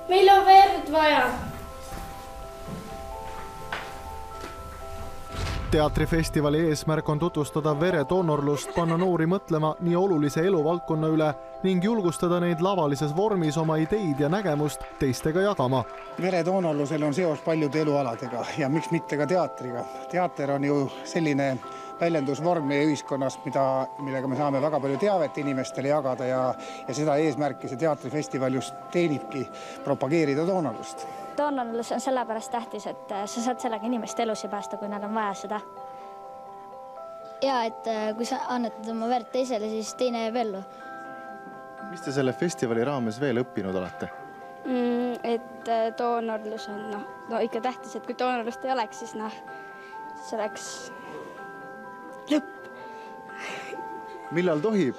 Meil on verd vaja. Teatrifestivali eesmärk on tutvustada veredoonorlust, panna noori mõtlema nii olulise eluvaldkonna üle ning julgustada neid lavalises vormis oma ideid ja nägemust teistega jagama. Veredoonorlusel on seos paljude elualadega ja miks mitte ka teatriga. Teater on ju selline väljendusvorm meie ühiskonnas, millega me saame väga palju teavet inimestele jagada ja seda eesmärki see teatrifestival just teenibki propageerida doonorlust. Doonorlus on sellepärast tähtis, et sa saad sellega inimeste elusi päästa, kui nad on vaja seda. Ja, et kui sa annetad oma verd teisele, siis teine jääb ellu. Mis te selle festivali raames veel õppinud olete? Et doonorlus on ikka tähtis, et kui doonorlust ei oleks, siis see oleks lõpp. Millal tohib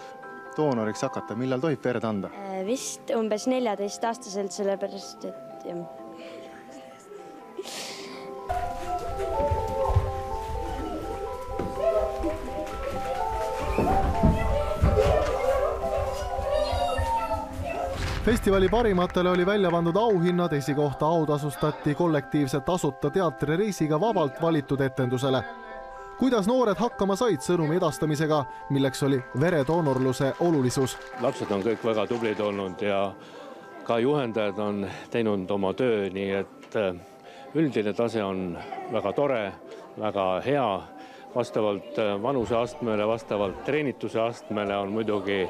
doonoriks hakata? Millal tohib verd anda? Vist umbes 14-aastaselt, sellepärast, et jah. Festivali parimatele oli välja pandud auhinnad, esikohta autasustati kollektiivse tasuta teatrireisiga vabalt valitud etendusele. Kuidas noored hakkama said sõnumi edastamisega, milleks oli veredoonorluse olulisus? Lapsed on kõik väga tublid olnud ja ka juhendajad on teinud oma töö, nii et üldine tase on väga tore, väga hea. Vastavalt vanuseastmele, vastavalt treenituse astmele on muidugi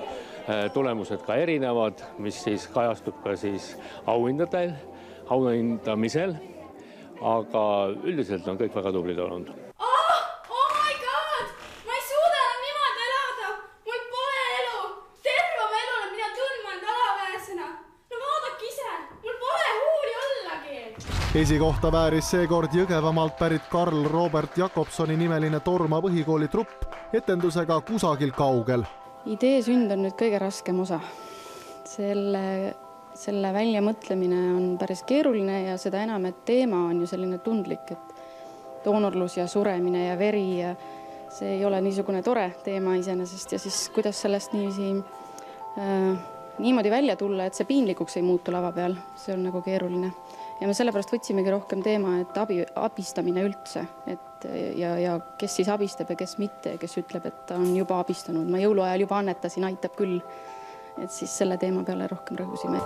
tulemused ka erinevad, mis siis kajastub ka siis auhindamisel, aga üldiselt on kõik väga tublid olnud. Oh my god! Ma ei suuda enam niimoodi elada! Mul pole elu! Terve oma elule mina tundma end alaväesena! No vaadake ise! Mul pole huuli ollagi! Esikohta vääris seekord Jõgevamaalt pärit Karl Robert Jakobsoni nimeline Torma põhikooli trupp etendusega Kusagil kaugel. Idee sünd on nüüd kõige raskem osa. Selle väljamõtlemine on päris keeruline ja seda enam, et teema on ju selline tundlik, et doonorlus ja suremine ja veri ja see ei ole niisugune tore teema iseenesest ja siis kuidas sellest niimoodi välja tulla, et see piinlikuks ei muutu lava peal, see on nagu keeruline. Ja me sellepärast võtsimegi rohkem teema, et abistamine üldse, ja kes siis abistab ja kes mitte, kes ütleb, et ta on juba abistanud. Ma jõuluajal juba annetasin, aitab küll. Et siis selle teema peale rohkem rõhusime.